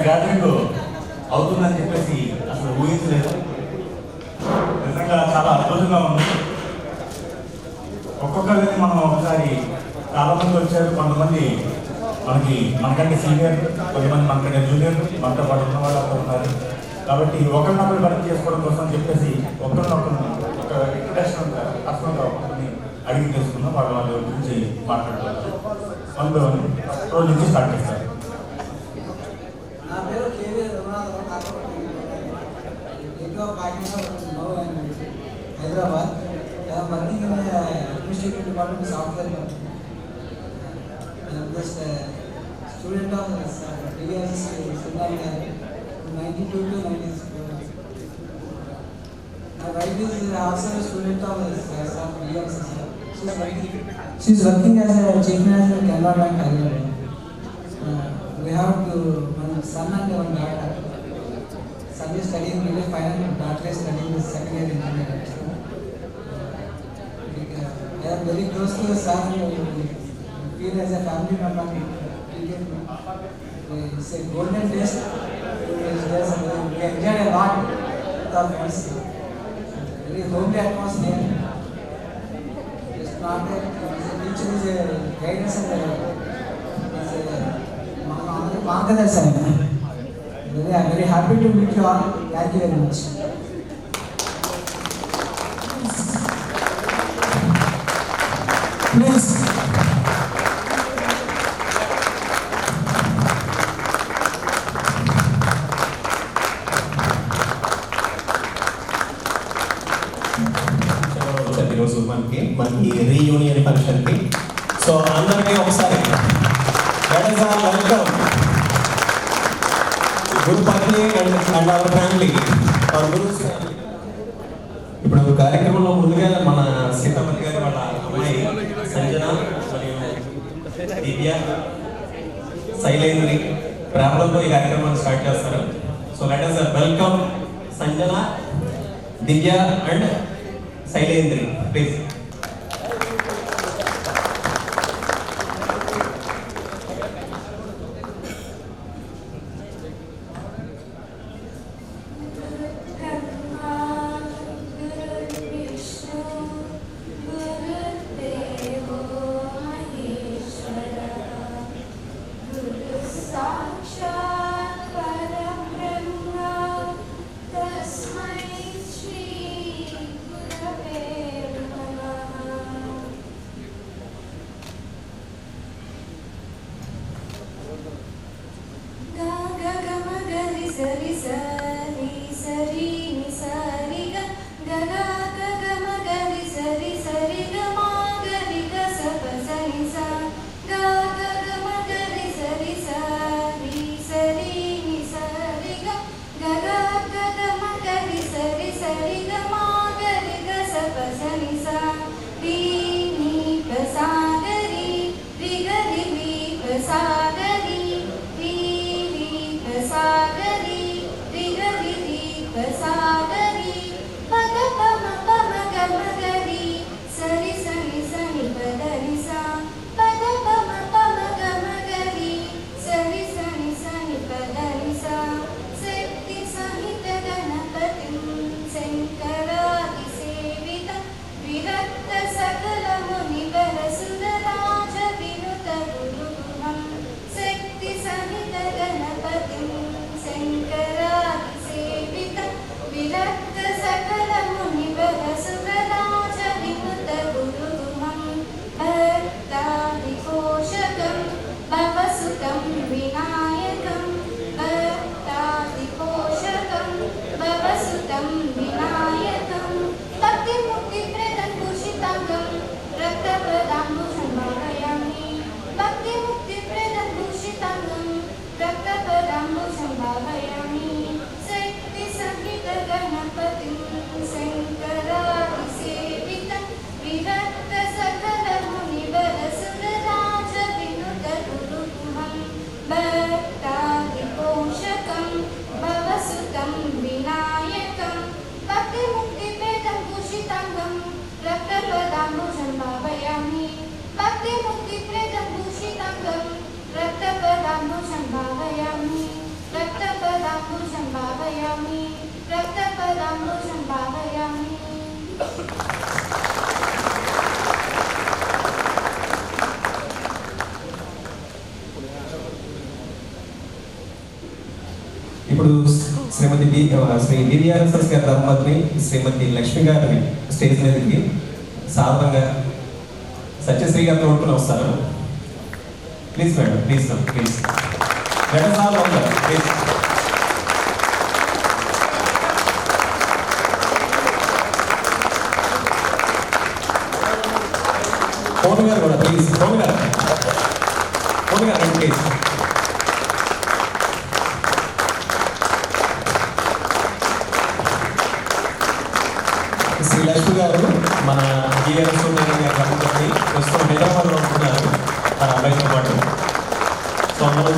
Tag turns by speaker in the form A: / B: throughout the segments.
A: Gathering అవుతుందని చెప్పేసి అసలు ఊహించలేదు. నిజంగా చాలా అద్భుతంగా ఉంది. ఒక్కొక్కరిని మనం ఒకసారి చాలా మంది వచ్చారు. కొంతమంది మనకంటే సీనియర్, కొంతమంది మనకంటే జూనియర్, మనతో పాటు ఉన్న వాళ్ళు అక్కడ ఉన్నారు. కాబట్టి ఒకరినొకరు పరిచయం చేసుకోవడం కోసం చెప్పేసి ఒకరినొకరు ఒక ఇంట్రెస్ట్ పర్సనల్గా ఒకరిని అడిగి తెలుసుకున్నాం. వాళ్ళ గురించి మాట్లాడుతున్నారు. రోజు నుంచి స్టార్ట్ చేస్తారు.
B: నా పేరు KV Raghunatharao. Hyderabad. Working in administrative department software. Just student of DS Sundar garu 92 to 96. My wife is also a student of DMC. She is working as a chief manager at Canara Bank, Hyderabad. We have one son and one daughter. Son is studying middle final, daughter is studying the second year engineering. They are very close to the son. We feel as a family member. It's a golden days. We enjoyed a lot with our friends. Very homely atmosphere. It's not a teacher, is a guidance and margadarshan. I'm very happy to meet you all. Thank you very much. Please.
C: ఈరోజు మనకి reunion ఫంక్షన్కి. So అందరికీ ఒకసారి welcome గురుపత్ని and our family. ఇప్పుడు కార్యక్రమంలో ముందుగా మన సీతాపతి గారి వాళ్ళ అమ్మాయి సంజన మరియు దివ్య శైలేంద్రి ప్రేమలతో ఈ కార్యక్రమాన్ని స్టార్ట్ చేస్తారు. So let us welcome Sanjana, Divya and Shailendri please.
D: భావయామి రక్తపదాంబుజం భావయామి.
C: ఇప్పుడు శ్రీమతి శ్రీ డివిఆర్ఎస్ఎస్ గారి ధర్మపత్ని శ్రీమతి లక్ష్మి గారిని స్టేజ్ మీదకి సాధారణంగా సత్యశ్రీ గారిని ఓడుకుని వస్తారు. Please madam, please please madam sir please. Pavan garu కూడా ప్లీజ్, పవన్ గారు ప్లీజ్. శ్రీ లక్ష్మి గారు మన డిఆర్ఎస్ గారి ధర్మపత్ని ప్రస్తుతం హైదరాబాద్లో ఉంటున్నారు తన అబ్బాయితో పాటు. సో మనం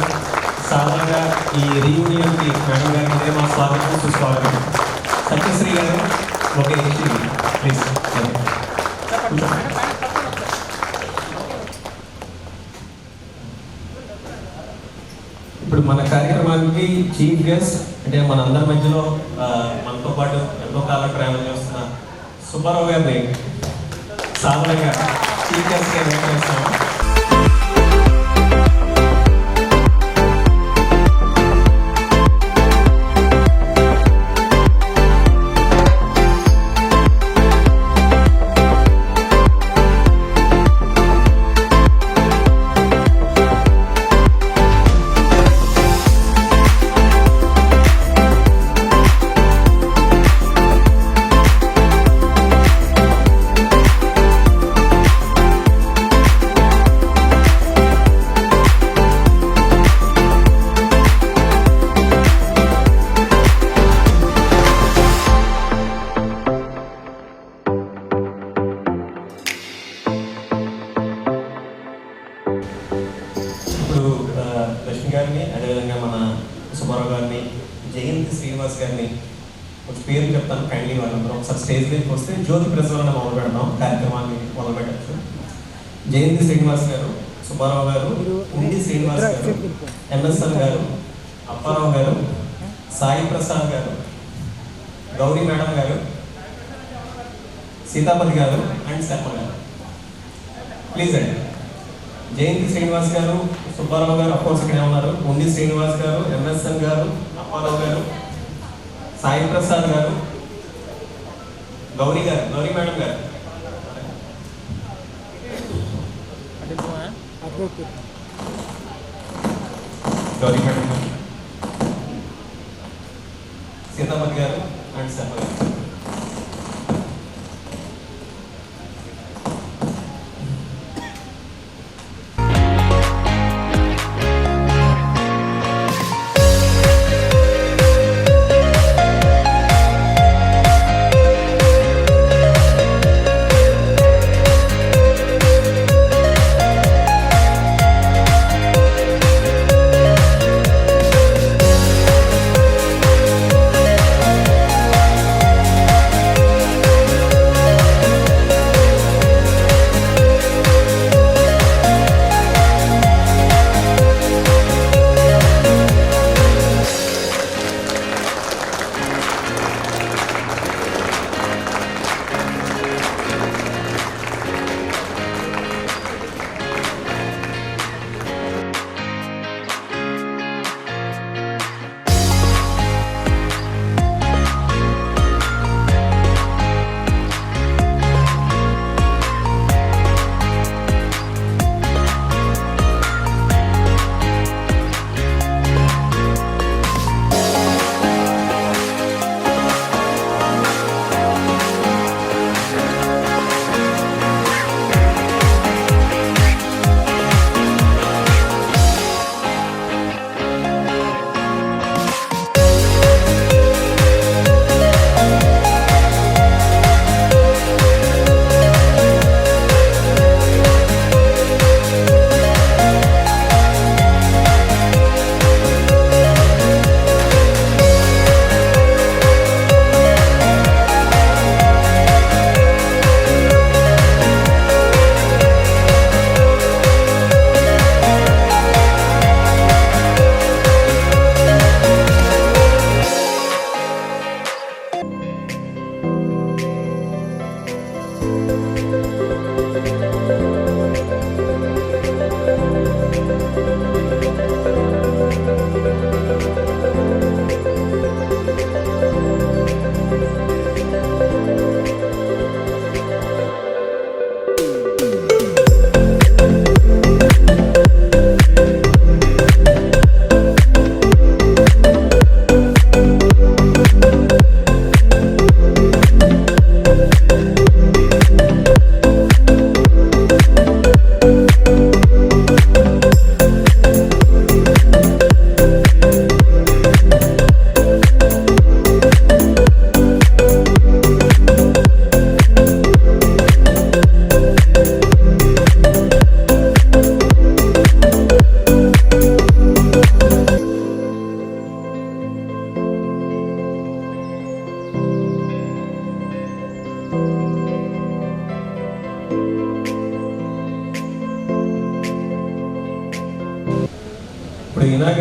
C: సాధారణంగా ఈ రీయూనియన్కి మేడం గారికి ఇదే మా స్వాగతం సుస్వాగతం. సత్యశ్రీ గారు ఓకే ప్లీజ్. ఇప్పుడు మన కార్యక్రమానికి చీఫ్ గెస్ట్ అంటే మన అందరి మధ్యలో మనతో పాటు ఎంతో కాలం ప్రయాణం చేస్తున్న సుబ్బారావు గారిని సాధారణంగా చీఫ్ గెస్ట్గా నిర్వహిస్తాము. లక్ష్మి గారిని అదేవిధంగా మన సుబ్బారావు గారిని జయంతి శ్రీనివాస్ గారిని ఒక పేరు చెప్తాను కైండ్లీ వాళ్ళందరూ ఒకసారి స్టేజ్ మీదకి వస్తే జ్యోతి ప్రజ్వలన మొదలు పెడదాం, కార్యక్రమాన్ని మొదలు పెట్టచ్చు. జయంతి శ్రీనివాస్ గారు, సుబ్బారావు గారు, ఉండి శ్రీనివాస్ గారు, ఎంఎస్ఎన్ గారు, అప్పారావు గారు, సాయి ప్రసాద్ గారు, గౌరీ మేడం గారు, సీతాపతి గారు అండ్ శర్మ గారు. ప్లీజ్ అండి. జయంతి శ్రీనివాస్ గారు, సుబ్బారావు గారు అఫ్కోర్స్ ఇక్కడే ఉన్నారు, ఉండి శ్రీనివాస్ గారు, ఎంఎస్ఎన్ గారు, అప్పారావు గారు, సాయి ప్రసాద్ గారు, గౌరీ గారు, గౌరీ మేడం గారు, గౌరీ మేడం గారు, సీతాపతి గారు అండ్ శర్మ గారు.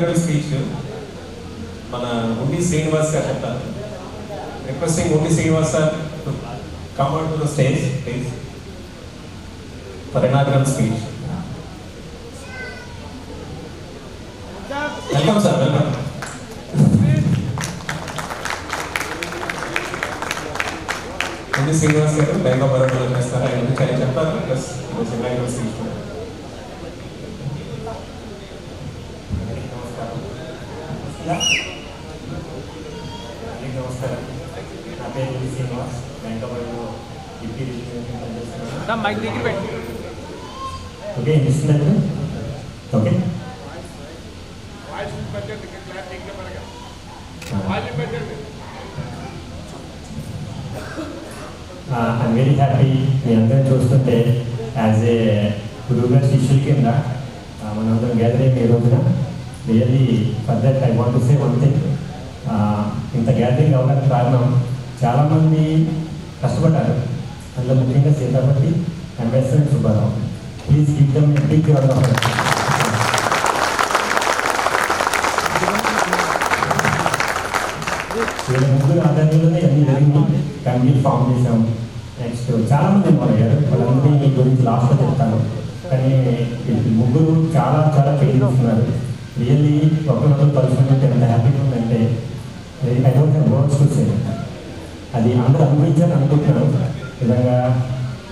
C: ఇనాగరల్ స్పీచ్ మన ఉండి శ్రీనివాస్ గారు చెప్తారు. రిక్వెస్టింగ్ ఉండి Srinivas sir to come on to the stage please for inaugural speech. Welcome sir, welcome. ఉండి శ్రీనివాస్ గారు బ్యాంక్ ఆఫ్ బరోడాలో చేస్తారు. ఆయన గురించి ఆయన చెప్తారు. ప్లస్ ఇనాగరల్ స్పీచ్ కూడా.
A: నమస్కారం, నా పేరు ఉండి Srinivas, bank of Baroda deputy registration పనిచేస్తున్నాను. ఓకే, వినిపిస్తుందండి? ఓకే, ఐఎమ్ వెరీ హ్యాపీ మీ అందరం చూస్తుంటే. యాజ్ ఏ గురువు గారి శిష్యుల కింద మనందరం గ్యాదర్ అయ్యి ఈ రోజున really for that I want to say one thing. ఇంత గ్యాదరింగ్ అవ్వడానికి కారణం చాలామంది కష్టపడ్డారు. అందులో ముఖ్యంగా Sitapathi and western Subbarao. Please give them a big round of applause. వీళ్ళ ముగ్గురు ఆధ్వర్యంలోనే అన్ని జరిగింది. కమిటీ ఫామ్ చేసాం. నెక్స్ట్ చాలామంది ఇన్వాల్వ్ అయ్యారు. వాళ్ళందరినీ గురించి లాస్ట్లో చెప్తాను. కానీ వీళ్ళు ముగ్గురు చాలా చాలా కేర్ తీసుకున్నారు. రియల్లీ ఒకరినొకరు కలుసుకుంటే ఎంత హ్యాపీగా ఉందంటే I don't have words to say. అది అందరూ అనుభవించాలని అనుకుంటున్నాను. నిజంగా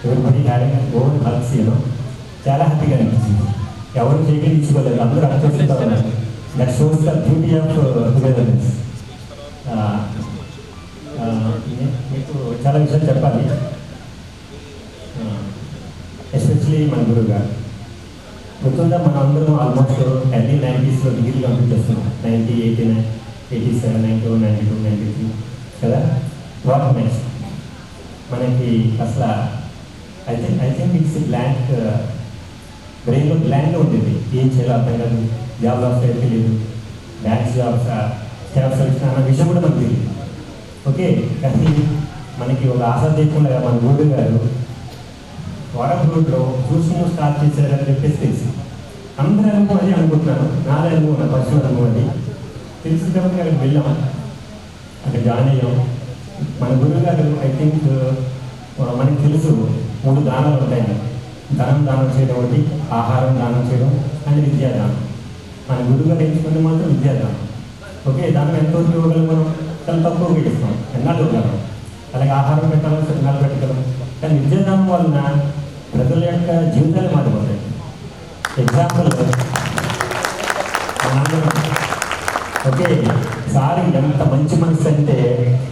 A: ఎవరిబడి హ్యావింగ్ ఓన్ హల్క్స్ చాలా హ్యాపీగా అనిపించింది. ఎవరు చేయడం తీసుకోలేదు, అందరూ అర్థం ఉన్నారు. That shows the beauty of togetherness. మీకు చాలా విషయాలు చెప్పాలి. ఎస్పెషలీ మన గురువు గారు గుర్తుందా, మనం అందరం almost early 90s degree complete చేస్తున్నాం. 90, 89, 87, 92, 92, 93 కదా. వాట్ నెక్స్ట్ మనకి అసలు ఐ థింక్ ఇట్స్ బ్లాంక్, బ్రెయిన్లో బ్లాంక్గా ఉంటుంది. ఏం చేయాలో అర్థం కాదు. జాబ్ లాస్ అయితే లేదు, బ్యాంక్ జాబ్స్ స్టాఫ్ సెలక్షన్ అన్న విషయం కూడా మనకు తెలియదు. ఓకే, కానీ మనకి ఒక ఆశ చేయకుండా మన గురువు గారు వారం రోడ్లో చూసుకుని స్టార్ట్ చేశారని చెప్పేసి తెలిసి అందరి అనుభవం అది అనుకుంటున్నాను. నాదే అనుభవం, నా పర్సనల్ అనుభవం అది తెలిసి కాబట్టి అక్కడికి వెళ్ళాం, అక్కడ జాయిన్ అయ్యాం. మన గురువు గారు ఐ థింక్ మనకి తెలుసు 3 దానాలు ఉంటాయి. దానం చేయడం ఒకటి, ఆహారం దానం చేయడం అండ్ విద్యాదానం. మన గురువు గారు ఎంచుకుంటే మాత్రం విద్యాదానం. ఓకే, దానం ఎంతవరకు ఇవ్వగలం మనం? చాలా తక్కువగా ఇస్తాం, ఎన్నాళ్ళు ఇవ్వగలం. అలాగే ఆహారం పెట్టాలని ఎన్నాళ్ళు పెట్టగలం. కానీ విద్యాదానం వలన ప్రజల యొక్క జీవితాలు మారిపోతాయి. ఎగ్జాంపుల్ మనందరం ఓకే, సార్ ఎంత మంచి మనసు అంటే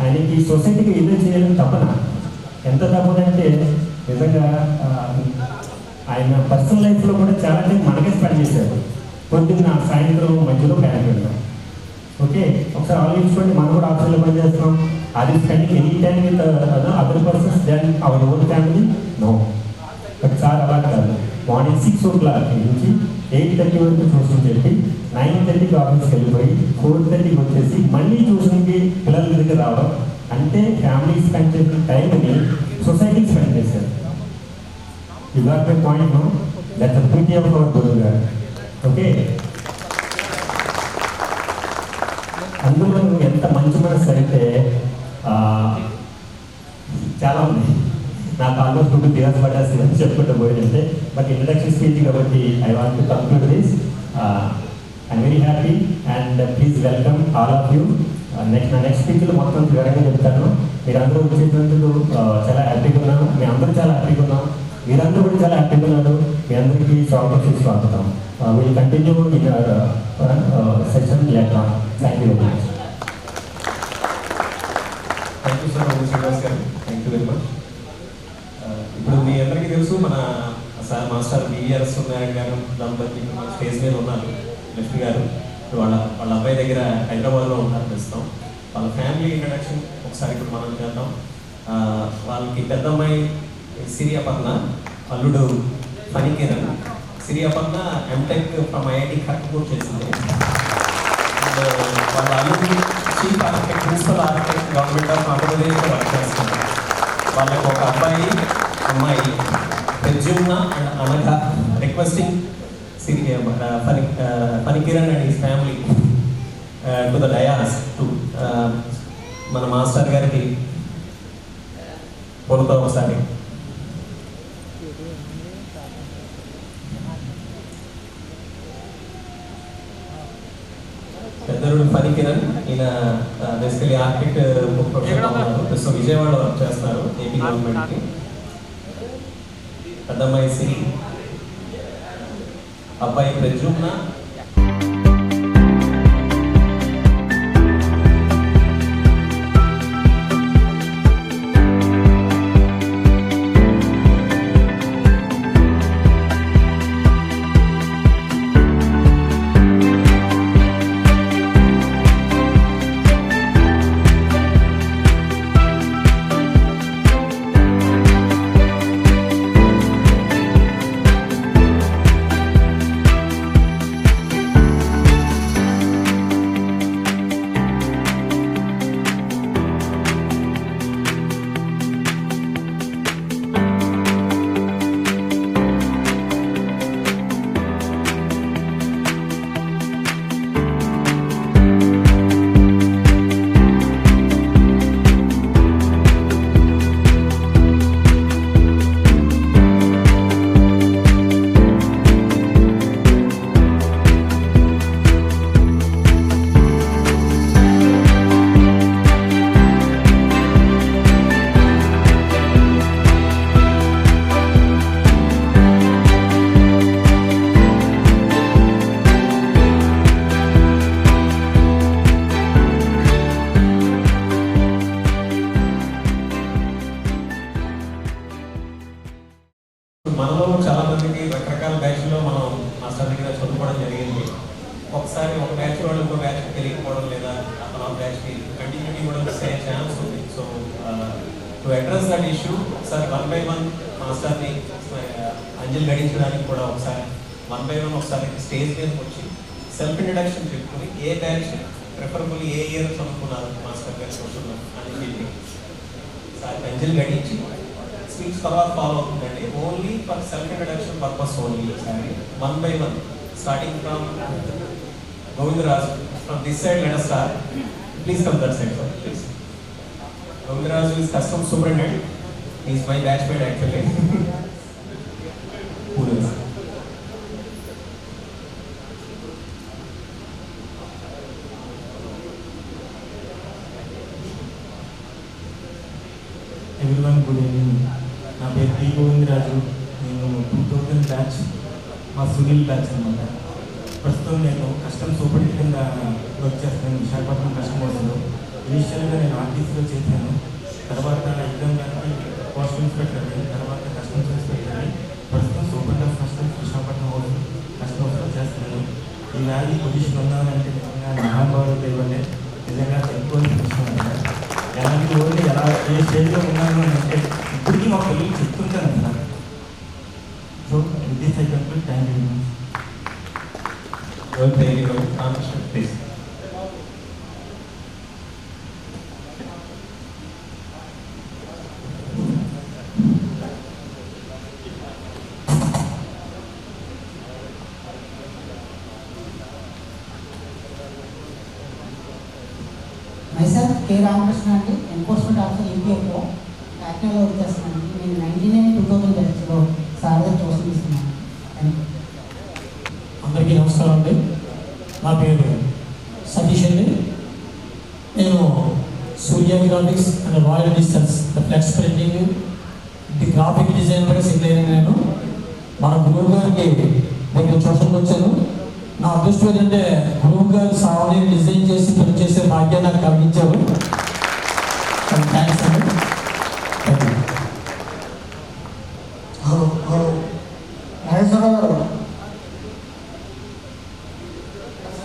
A: ఆయనకి సొసైటీకి ఏదో చేయాలని తపన. ఎంత తపన అంటే నిజంగా ఆయన పర్సనల్ లైఫ్లో కూడా చాలా టైం మనకే స్పెండ్ చేశారు. పొద్దున్న సాయంత్రం మధ్యలో క్యాంప్ వెళ్తాం. ఓకే, ఒకసారి ఆలోచించుకోండి, మనం కూడా ఆఫీస్లో పనిచేస్తున్నాం. అది spending any time with other persons then our own family no. But sir అలా కాదు. మార్నింగ్ 6 o'clock నుంచి 8:30 వరకు ట్యూషన్ చెప్పి 9:30కి ఆఫీస్కి వెళ్ళిపోయి 4:30కి వచ్చేసి మళ్ళీ ట్యూషన్కి పిల్లల దగ్గర రావడం. అంటే ఫ్యామిలీ స్పెండ్ చేసిన టైంని సొసైటీకి స్పెండ్ చేశారు. You got my point no. That's the beauty of our గురువు గారు. ఓకే, అందులో ఎంత మంచి మనసు అంటే చాలా ఉంది. నాకు ఆల్మోస్ట్ 2 years పట్టేస్తుంది అని చెప్పుకుంటూ పోయిందంటే. బట్ ఇంట్రడక్షన్ స్పీచ్ కాబట్టి I want to conclude this. I'm very happy and please welcome all of you. Next స్పీచ్లో మొత్తం వివరంగా చెప్తాను. మీరందరూ వచ్చేటందుకు చాలా హ్యాపీగా ఉన్నాను. మీ అందరూ చాలా హ్యాపీగా ఉన్నాం. మీరందరూ కూడా చాలా హ్యాపీగా ఉన్నారు. మీ అందరికీ స్వాగతం. Will continue in session later on. Thank you very much.
C: Thank you sir Srinivas గారు, థ్యాంక్ యూ వెరీ మచ్. ఇప్పుడు మీ అందరికీ తెలుసు మన సార్ మాస్టర్ బిఆర్ సూర్యనారాయణ గారు దంపతి మన స్టేజ్ మీద ఉన్నారు. లక్ష్మి గారు వాళ్ళ అబ్బాయి దగ్గర హైదరాబాద్లో ఉన్నారు ప్రస్తుతం. వాళ్ళ ఫ్యామిలీ ఇంట్రడక్షన్ ఒకసారి ఇప్పుడు మనం చేద్దాం. వాళ్ళకి పెద్దమ్మాయి సిరియాపట్న, అల్లుడు Phanikiran. Siriyapatna MTech from IIT Kharagpur చేసింది. వాళ్ళ అల్లుడి chief architect, principal architect, government of ఆంధ్రప్రదేశ్లో వర్క్ చేస్తున్నారు. వాళ్ళకి ఒక అబ్బాయి, అమ్మాయి Pradyumna and Anagha. Requesting Panikiran and his family to the dayas to మన మాస్టర్ గారికి పొలుతో ఒకసారి. పెద్దరుడు పనికిరణ్, ఈయన బేసికలీ ఆర్కిటెక్ట్ ప్రొఫెషన్. సో విజయవాడలో వర్క్ చేస్తారు ఏపీ గవర్నమెంట్కి. పెద్దమ్మాయి సిరి, అబ్బాయి ప్రజుమ్న, మనలో చాలా మందికి రకరకాల బ్యాచ్లో మనం మాస్టర్ దగ్గర చదువుకోవడం జరిగింది. ఒకసారి ఒక బ్యాచ్ వాళ్ళు ఇంకో బ్యాచ్కి తెలియకపోవడం, లేదా అతను ఆ బ్యాచ్కి కంటిన్యూటీ కూడా మిస్ అయ్యే ఛాన్స్ ఉంది. So to address that issue ఒకసారి 1 by 1 మాస్టర్ని అంజలి గడించడానికి కూడా ఒకసారి 1 by 1 ఒకసారి స్టేజ్ మీదకి వచ్చి సెల్ఫ్ ఇంట్రడక్షన్ చెప్పుకుని ఏ బ్యాచ్ ప్రిఫరబుల్ ఏ ఇయర్ చదువుకున్నారు మాస్టర్ గారు చూస్తున్నాం అని చెప్పి సార్ అంజలి గడించి స్పీచ్ తర్వాత ఫాలో అవుతుందండి. Only for self introduction purpose only. Sorry 1 by 1 starting from Govindaraju. From this side let us start. Please come that side, sir. Please. Govindaraju is custom superintendent. He is my batchmate actually. Who else?
E: Everyone, good evening. నా పేరు T Govindaraju. నేను 2000 batch, మా Sunil batch అనమాట. ప్రస్తుతం నేను custom సూపరింటెండెంట్గా work చేస్తాను Visakhapatnam custom హౌస్లో. ఇనిషియల్గా నేను ఆర్టీసీలో చేశాను. తర్వాత ఎగ్జామ్ గారికి పోస్ట్ ఇన్స్పెక్టర్, తర్వాత కస్టమ్స్ ఇన్స్పెక్టర్. ప్రస్తుతం superintendent of customs Visakhapatnam house custom హౌస్లో చేస్తున్నాను. ఈ వ్యాలీ పొజిషన్ ఉన్నానంటే నిజంగా మహానుభావులు లేవండి. నిజంగా చెప్పుకోవాల్సిన విషయం అంటే ఎలాంటి రోజు ఎలా ఏ స్టేజ్లో ఉన్నాను అని అంటే ఇప్పటికీ మా పిల్లలు చెప్తుంటాను సార్. సో ఇది cycle thank you.
C: Please.
F: Myself K Ramakrishna అండి, ఎన్ఫోర్స్మెంట్ ఆఫీసర్ యూపీఎఫ్లో యాక్టివ్గా వర్క్ చేస్తున్నాను. నేను 1999 బ్యాచ్లో సార్ దగ్గర కోసం తీసుకున్నాను.
G: అందరికీ నమస్కారం అండి. నా పేరు సతీష్ అండి. నేను Surya graphics and royal digitals the flex printing the graphic డిజైనర్గా సెటిల్ అయిన నేను మన గురువు గారికి దగ్గర చూడడానికి వచ్చాను. నా అదృష్టం ఏంటంటే గురువు గారు సావని డిజైన్ చేసి ప్రింట్ చేసే భాగ్యాన్ని నాకు కలిగించారు. థ్యాంక్స్ అండి. Thank you.
F: మహేశ్వరరావు గారు.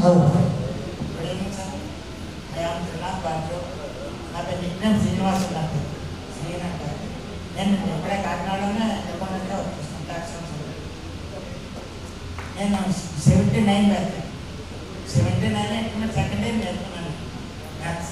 H: Good evening sir. I'm Trinath Baju. నా పేరు నిక్నేమ్ శ్రీనివాస్ నాకు శ్రీన్ అంటారు. నేను ఇప్పుడే కాకినాడలోనే నిర్మాణంగా వర్క్ చేస్తాను. ట్యాక్స్ నేను 79 బ్యాచ్. 79 అంటే సెకండ్ ఇయర్ నేర్చుకున్నాను మ్యాథ్స్.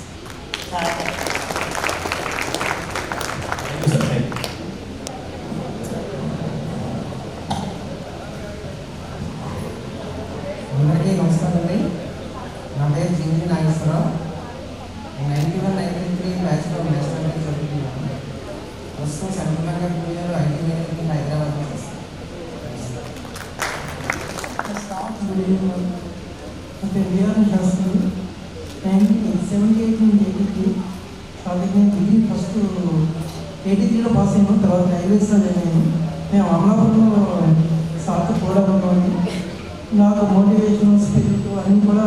B: ప్రస్తుతం సెంట్రల్ బ్యాంక్ ఐటీ మేనేజర్ కింద హైదరాబాద్లో చేస్తాను.
I: విఆర్ఎన్ శాస్త్రి 1978 నుంచి 83 కాబట్టి నేను డిగ్రీ ఫస్ట్ 83లో పాస్ అయ్యాను. తర్వాత రైల్వేస్లో జాయిన్ అయ్యాను. మేము అమలాపురంలో సార్తో కూడా ఉన్నాము. నాకు మోటివేషన్ స్పిరిట్ అన్నీ కూడా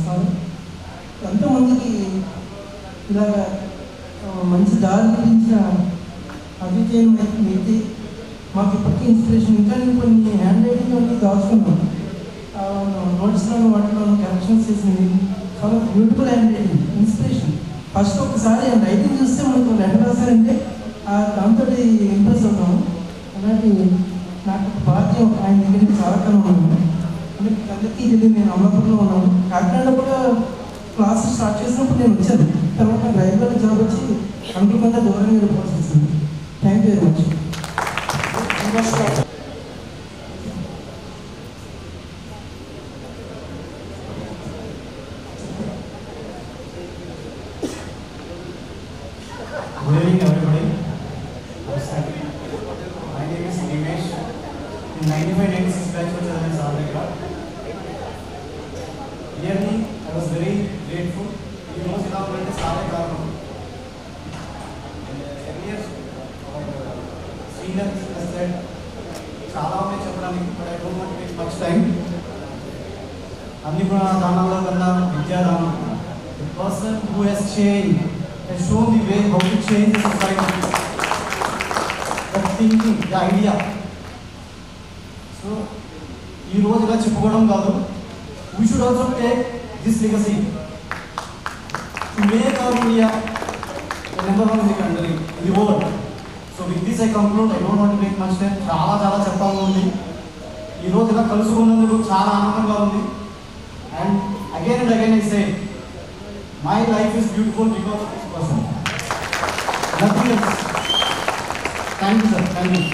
I: సార్ ఎంతోమందికి ఇలాగ మంచి దారి చూపించిన అద్వితీయమైన వ్యక్తి మాకు ఇప్పటికీ ఇన్స్పిరేషన్. ఇంకా నేను కొన్ని హ్యాండ్ రైటింగ్ అన్నీ దాచుకున్నాను. నోట్స్లో వాటిలో కరెక్షన్స్ చేసినవి చాలా beautiful hand writing inspiration. First ఒకసారి రైటింగ్ చూస్తే మనకు లెటర్ రాశారంటే దాంతో ఇంప్రెస్ అవుతాము. అలాంటి నాకు భాగ్యం ఆయన దగ్గరికి చాలా కాలం ఉన్నాను. అంటే అందరికీ తెలియదు, నేను అమలాపురంలో ఉన్నాను. కాకినాడలో కూడా క్లాసెస్ స్టార్ట్ చేసినప్పుడు నేను వచ్చాను. తర్వాత రైల్వేలో జాబ్ వచ్చి అనుకోకుండా దూరంగా వెళ్ళిపోవాల్సి వచ్చింది. Thank you very much.
J: Good evening, everybody. My name is Nimesh. In 95-96 batch was in Saurabh. Really, I was very grateful. You know, in Saurabh, earlier seniors has said, "Chala mein chapalani," but I don't want to take much time. Anni pura danalo kanna Vidyadhanam. The person who has changed has shown the way how to change the society. The thinking, the idea. So, ఈ రోజు ఇలా చెప్పుకోవడం కాదు. We should also take this legacy to make our India the number one in the country, in the world. So with this I conclude. I don't want to take much time. చాలా చెప్పాలని ఉంది. ఈ రోజు ఇలా కలుసుకున్నందుకు చాలా ఆనందంగా ఉంది. And again I say, my life is beautiful because of this person. Nothing else. Thank you, sir. Thank you.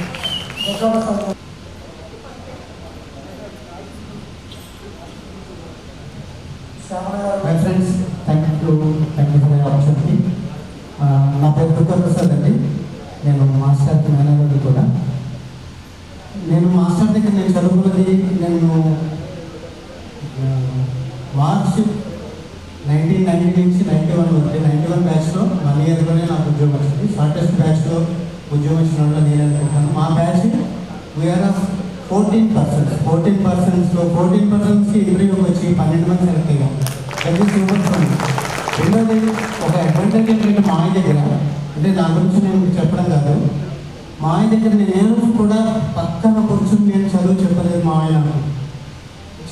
K: My friends, thank you for the opportunity. నా పేరు దుర్గా ప్రసాద్ అండి. నేను మాస్టర్ మేనేజర్ కూడా. నేను మాస్టర్ దగ్గర నేను చదువుకున్నది మార్చ్ 1990 నుంచి 91 వరకు 91 బ్యాచ్లో 1 ఇయర్లోనే నాకు ఉద్యోగం వచ్చింది. షార్టెస్ట్ బ్యాచ్లో ఉద్యోగం వచ్చిన వాళ్ళు నేను అనుకుంటాను. మా బ్యాచ్ వీఆర్ 14%లో 14%కి ఇంటర్వ్యూకి వచ్చి 12 మంది సెలెక్ట్ అయ్యాం. అది సూపర్ ఫండ్. రెండోది ఒక అడ్వాంటేజ్ ఏంటంటే మా ఆయన దగ్గర, అంటే నా గురించి నేను చెప్పడం కాదు, మా ఆయన దగ్గర నేను కూడా పక్కన కూర్చొని నేను చదువు చెప్పలేదు మా ఆయన.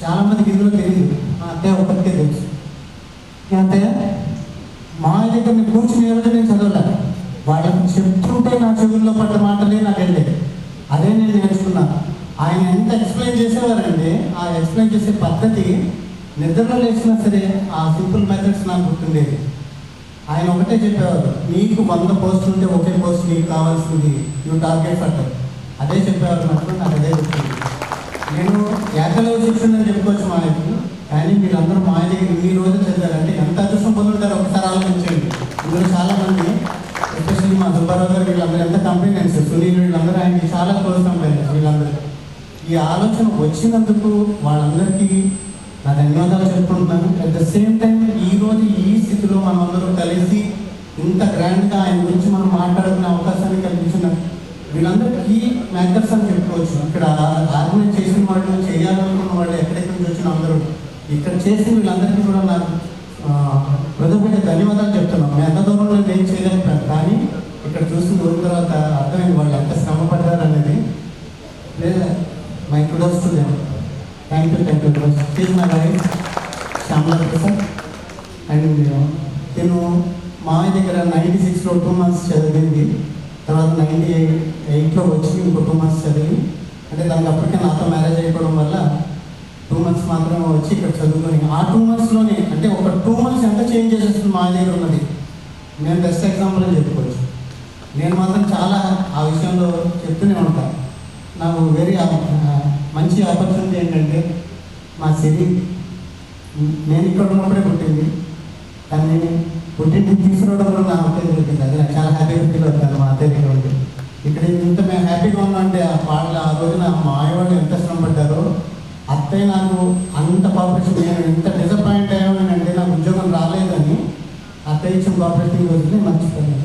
K: చాలామందికి ఇందులో తెలియదు, అంటే ఒకరికే తెలుసు. అంటే మా ఆయన దగ్గర నేను కూర్చుని ఏ రోజు నేను చదవలే, వాళ్ళకి చెప్తుంటే నా చెవుల్లో పడ్డ మాటలే నాకు వెళ్ళేది. అదే నేను నేర్చుకున్నాను. ఆయన ఎంత ఎక్స్ప్లెయిన్ చేసేవారంటే ఆ ఎక్స్ప్లెయిన్ చేసే పద్ధతి నిద్రలో లేచినా సరే ఆ సింపుల్ మెథడ్స్ నాకు గుర్తుండేది. ఆయన ఒకటే చెప్పేవారు, నీకు 100 పోస్టులు ఉంటే ఒకే పోస్ట్ నీకు కావాల్సింది, నువ్వు టార్గెట్ పట్టావు. అదే చెప్పేవారు నాకు అదే గుర్తుంది. నేను ఏకలవ్య శిక్షణ అని చెప్పుకోవచ్చు మా ఆయనకి, కానీ మీరందరూ మా ఆయన దగ్గర ఈ రోజు చదివారంటే ఎంత అదృష్టం పొందుంటారో ఒకసారి ఆలోచించండి. ఇందులో చాలామంది, ఎస్పెషల్లీ మా సుబ్బారావు గారు, వీళ్ళందరూ ఎంత కంపెనీస్, సునీల్, వీళ్ళందరూ ఆయనకి చాలా క్లోజ్ కంపెనీస్. వీళ్ళందరూ ఈ ఆలోచన వచ్చినందుకు వాళ్ళందరికీ నా ధన్యవాదాలు చెప్పుకుంటున్నాను. అట్ ద సేమ్ టైం ఈరోజు ఈ స్థితిలో మనమందరూ కలిసి ఇంత గ్రాండ్గా ఆయన గురించి మనం మాట్లాడుకునే అవకాశాన్ని కల్పించిన వీళ్ళందరికీ మ్యాకర్స్ అని చెప్పుకోవచ్చు. ఇక్కడ ఆర్గనైజ్ చేసిన వాళ్ళు, చేయాలనుకున్న వాళ్ళు, ఎక్కడెక్కడి నుంచి వచ్చిన అందరూ ఇక్కడ చేసి వీళ్ళందరికీ కూడా నాకు హృదయపూర్వక ధన్యవాదాలు చెప్తున్నాను. మీ ఎంత దూరంలో నేను చేయలేకపోయాను, కానీ ఇక్కడ చూసిన రోజు తర్వాత అర్థమైంది వాళ్ళు ఎంత శ్రమ పడ్డారు అనేది. లేదా my kudos to them. Thank you. She my wife Shyamala Prasad. And నేను మామయ్య దగ్గర 96లో 2 months చదివింది. తర్వాత 98లో వచ్చి ఇంకో 2 months చదివి, అంటే దానికి అప్పటికే నాతో మ్యారేజ్ అయిపోవడం వల్ల 2 months మాత్రమే వచ్చి ఇక్కడ చదువుకొని ఆ 2 monthsలోనే అంటే ఒక 2 months ఎంత చేంజ్ చేసేస్తుంది మా దగ్గర ఉన్నది. నేను బెస్ట్ ఎగ్జాంపుల్ అని చెప్పుకోవచ్చు. నేను మాత్రం చాలా ఆ విషయంలో చెప్తూనే ఉంటాను. నాకు వెరీ మంచి ఆపర్చునిటీ ఏంటంటే మా సిరి నేను ఇక్కడ ఉన్నప్పుడే పుట్టింది. తనని పుట్టింటికి తీసుకురావడం కూడా నా అత్తయ్య జరిగింది. అది నాకు చాలా హ్యాపీగా ఫీల్ అవుతాను మా అత్తయ్య దగ్గర ఉండి. ఇక్కడ ఇంత మేము హ్యాపీగా ఉన్నాం అంటే వాళ్ళు ఆ రోజున మా వాళ్ళు ఎంత శ్రమ పడ్డారో. అత్తయ్య నాకు అంత కోఆపరేషన్, నేను ఇంత డిసప్పాయింట్ అయ్యానంటే నాకు ఉద్యోగం రాలేదని అత్తయ్య ఇచ్చిన కోఆపరేషన్ రోజునే మర్చిపోయాను.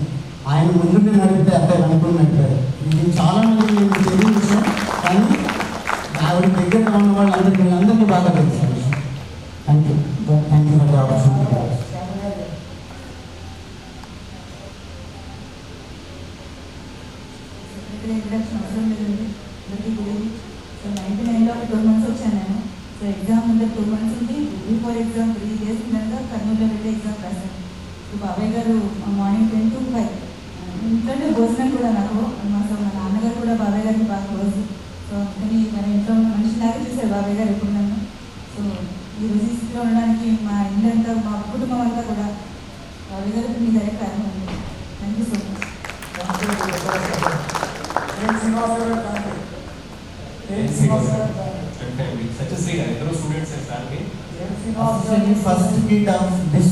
K: ఆయన ముందు నేను అడిగితే అత్తయ్య అనుకుని నడిపారు. ఇది చాలా మంది నేను తెలియని విషయం, కానీ ఆవిడ దగ్గరగా ఉన్న వాళ్ళందరికీ బాగా తెలుసు. Thank you for the opportunity.
L: Introduction అవసరం లేదండి. సో 99లో 2 months వచ్చాను నేను. సో ఎగ్జామ్ ముందు 2 months ఉంది. బిఫోర్ ఎగ్జామ్ 3 days ఉన్నాక కర్నూలులో వెళ్ళి ఎగ్జామ్ రాశాను. సో బాబాయ్ గారు మార్నింగ్ 10 to 5 ఇంట్లోనే భోజనం కూడా నాకు. సో మా నాన్నగారు కూడా బాబాయ్ గారికి బాగా క్లోజ్. సో అందుకని మన ఇంట్లో మనిషిలాగా చూశారు బాబాయ్ గారు ఎప్పుడు నన్ను. సో ఈ రోజు స్థితిలో ఉండడానికి మా ఇల్లు అంతా, మా కుటుంబం అంతా కూడా బాబాయ్ గారికి మీ దగ్గర కారణం ఉంది. Thank you so much.
K: First kid of this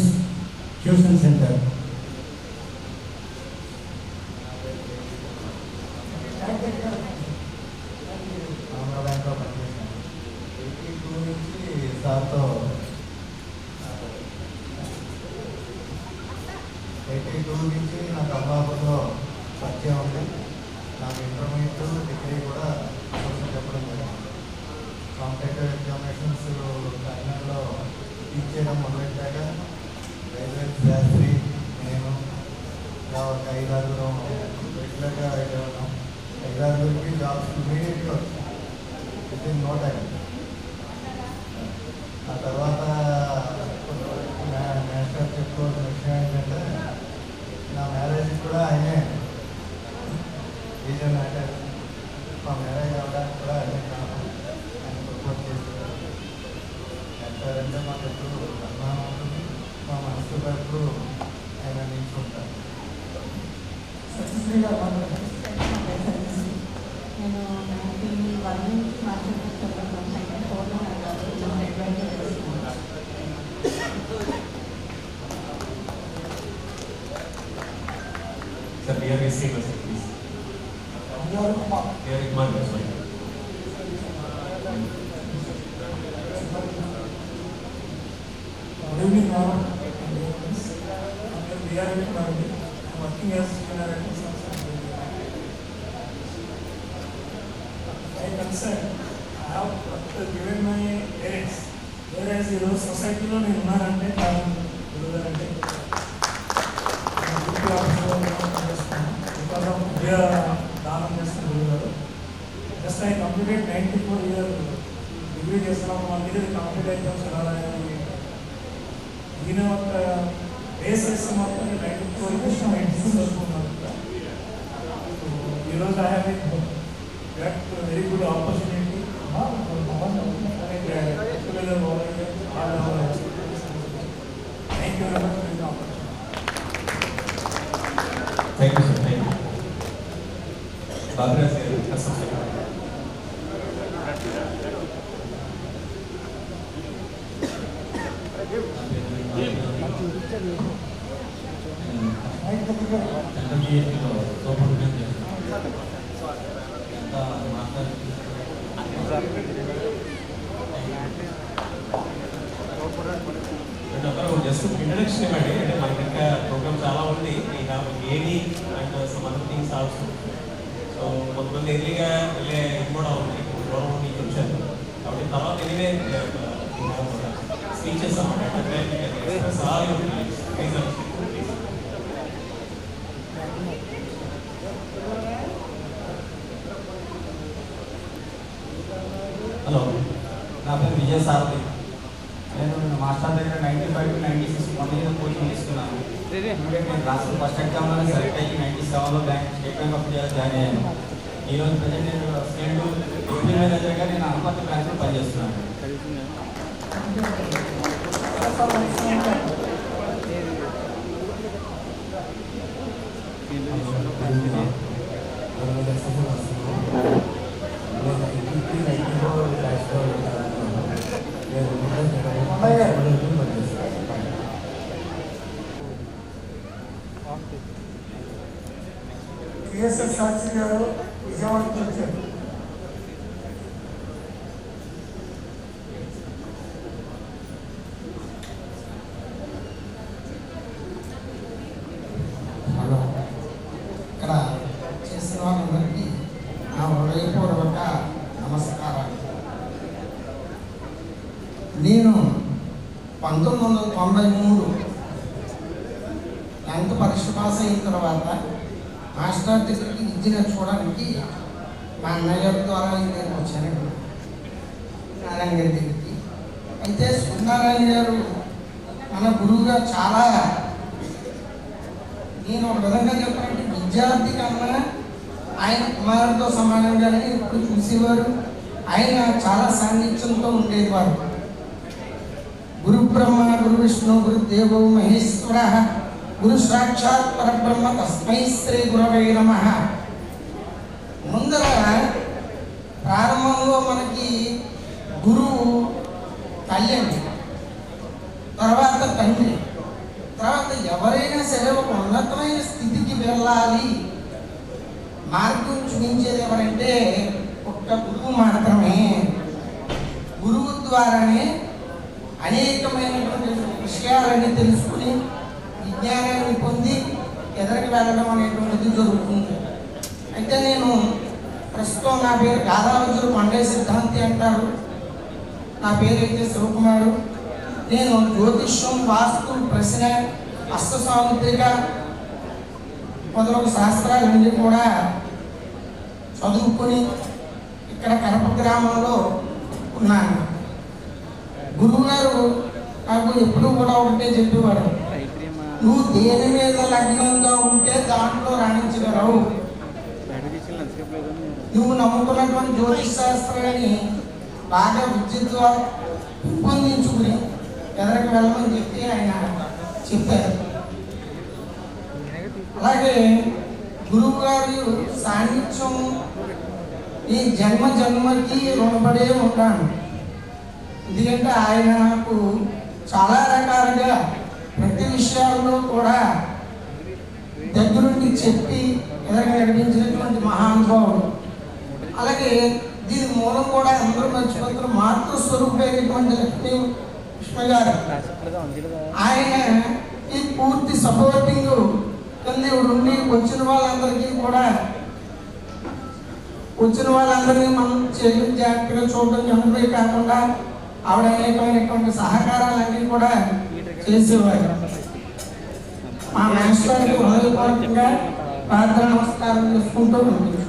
K: tuition center. బ్యాంక్లో పనిచేశాను. 82 నుంచి సార్తో 82 నుంచి నాకు అమలాపురంలో పరిచయం ఉంది. నాకు ఇంటర్మీడియట్ డిగ్రీ కూడా చెప్పడం జరిగింది. కాంపిటేటివ్ ఎగ్జామినేషన్స్ తెలంగాణలో టీచ్ చేయడం మొదలెట్టాక రైల్వే శాస్త్రి నేను ఒక 5-6 రెగ్యులర్గా వెళ్ళాను. 5-6 జాబ్స్ ఇమీడియట్గా విత్ ఇన్ నో టైం. ఆ తర్వాత మాస్టర్ చెప్పుకోవాల్సిన విషయం ఏంటంటే నా మ్యారేజ్ కూడా ఆయనే రీజన్. అంటే మా మ్యారేజ్ అవ్వడానికి కూడా ఆయనే కారణం. ఆయన సపోర్ట్ చేసేవారు. ఎంతంటే మాకు ఎప్పుడు అభిమానం ఉంటుంది. మా మనసులో ఎప్పుడు ఆయన నిల్చుంటారు.
L: నేను 91 నుంచి మాస్టర్ చదువుతాను. 94లో నాకు అడ్వైజ్ చేస్తున్నాను.
C: Sir, we are receiving us, please. We are Kumar, sorry.
M: Good evening, all. We are working as I concern, I have given my parents, whereas society lo nenu unnarante kaరణం గురుగారంటే దానం చేస్తున్న గురుగారు. Just I completed 94 years degree చేస్తున్నాము. మన దగ్గర complete exams రాయాలని ఈయన ఒక bases మొత్తం 94 నుంచి 96 వరకు ఉన్నారు. ఈరోజు I have got very good opportunity. Thank you very much.
C: Thank you, sir. Thank you. Barbara, sir. Just introduction ఇవ్వండి. అంటే మనకి ఇంకా ప్రోగ్రామ్ చాలా ఉంది. AD and some other things also. So కొంతమంది ఎర్లీగా వెళ్ళే ఇది కూడా ఉంది. దూరం నుంచి వచ్చారు కాబట్టి తర్వాత ఎనివే స్పీచెస్
N: హలో, నా పేరు విజయ్ సారథి. నేను మాస్టర్ దగ్గర 95 to 96 1 కోచింగ్ తీసుకున్నాను. నేను రాసిన ఫస్ట్ ఎగ్జామ్లోనే సెలెక్ట్ అయ్యి 97లో స్టేట్ బ్యాంక్ ఆఫ్ ఇండియాలో జాయిన్ అయ్యాను. ఈరోజు ప్రజెంట్ నేను స్టేట్ యూపీ మేనేజర్గా నేను అనుపత్తి బ్రాంచ్లో పనిచేస్తున్నాను.
O: సిఎస్ఎస్ శాస్త్రి గారు విజయవాడ నుంచి వచ్చారు.
P: హలో, ఇక్కడ చేసిన వాళ్ళందరికీ నా హృదయపూర్వక నమస్కారాలు. నేను 1993 10th పరీక్ష పాస్ అయిన తర్వాత మాస్టర్ దగ్గరికి విద్య నేర్చుకోవడానికి మా అన్నయ్య గారి ద్వారా నేను వచ్చాను నారాయణ గారి దగ్గరికి. అయితే సూర్యనారాయణ గారు మన గురువు గారు చాలా, నేను ఒక విధంగా చెప్పాలంటే విద్యార్థి కన్నా ఆయన కుమారుడితో సమానంగానే ఇప్పుడు చూసేవారు. ఆయన చాలా సాన్నిధ్యంతో ఉండేవారు. గురు బ్రహ్మ గురు విష్ణు గురు దేవో మహేశ్వర గురు సాక్షాత్ పరబ్రహ్మ తస్మై శ్రీ గురవే నమః. ముందర ప్రారంభంలో మనకి గురువు తల్లి, తర్వాత తండ్రి, తర్వాత ఎవరైనా సరే ఒక ఉన్నతమైన స్థితికి వెళ్ళాలి మార్గం చూపించేది ఎవరంటే ఒక్క గురువు మాత్రమే. గురువు ద్వారానే అనేకమైనటువంటి విషయాలన్నీ తెలుసుకుని విజ్ఞానాన్ని పొంది ఎదరికి వెళ్ళడం అనేటువంటిది జరుగుతుంది. అయితే నేను ప్రస్తుతం నా పేరు గాదావజులు కొండే సిద్ధాంతి అంటారు. నా పేరు అయితే శివకుమారు. నేను జ్యోతిష్యం, వాస్తు, ప్రశ్న, హస్త సాముద్రిక మొదలగు శాస్త్రాలన్నీ కూడా చదువుకొని ఇక్కడ కడప గ్రామంలో ఉన్నాను. గురువు గారు నాకు ఎప్పుడు కూడా ఒకటే చెప్పేవాడు, నువ్వు దేని మీద లగ్నంగా ఉంటే దాంట్లో రాణించగలవు. నువ్వు నమ్ముకున్నటువంటి జ్యోతిష్ శాస్త్రాన్ని బాగా విద్యతో పెంపొందించుకుని ఎదరికి వెళ్ళమని చెప్పి ఆయన చెప్పారు. అలాగే గురువు గారి సాన్నిధ్యం ఈ జన్మ జన్మకి రుణపడే ఉంటాను. ఎందుకంటే ఆయన నాకు చాలా రకాలుగా ప్రతి విషయాల్లో కూడా దగ్గరుండి చెప్పి ఎదరికి నడిపించినటువంటి మహానుభావుడు. అలాగే దీని మూలం కూడా అందరూ మర్చిపోతున్న మాతృస్వరూపమైనటువంటి లక్ష్మీ కృష్ణ గారు, ఆయన ఈ పూర్తి సపోర్టింగ్ కింద ఉండి వచ్చిన వాళ్ళందరినీ మనం చేయడం జాగ్రత్తగా చూడడం జనమే కాకుండా ఆవిడ అనేకమైనటువంటి సహకారాలన్నీ కూడా చేసేవారు. మా మాస్టర్కి హృదయపూర్వకంగా ప్రార్థన నమస్కారం చేసుకుంటూ ఉంటుంది.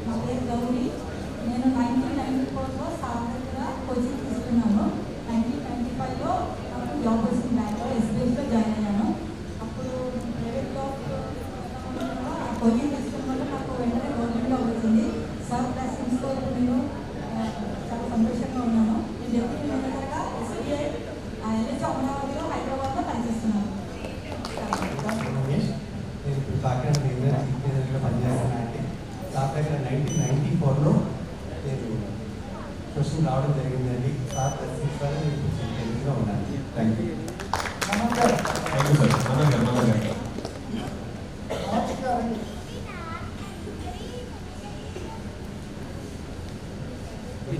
L: నా పేరు గౌరీ. నేను 1994లో సార్ దగ్గర కోచింగ్ తీసుకున్నాను. 1995లో నాకు జాబ్ వచ్చింది. బ్యాంక్లో ఎస్బీఐలో జాయిన్ అయ్యాను. అప్పుడు ప్రైవేట్ జాబ్ కోచింగ్ తీసుకున్న వల్ల నాకు వెంటనే గవర్నమెంట్ జాబ్ వచ్చింది. సార్ బ్లెస్సింగ్స్తో నేను చాలా సంతోషంగా ఉన్నాను. నేను డిప్యూటీ మేనేజర్గా ఎస్బీఐ ఎల్హెచ్ అమరావతిలో హైదరాబాద్లో పనిచేస్తున్నాను.
Q: నేను ఇప్పుడు కాకినాడ మేనేజర్గా పనిచేస్తున్నానండి. సార్ దగ్గర 1994లో నేను క్వశ్చన్ రావడం జరిగిందండి. సార్ ప్రశ్నించాలని నేను కొంచెం తెలుగుగా ఉన్నాను. Thank you.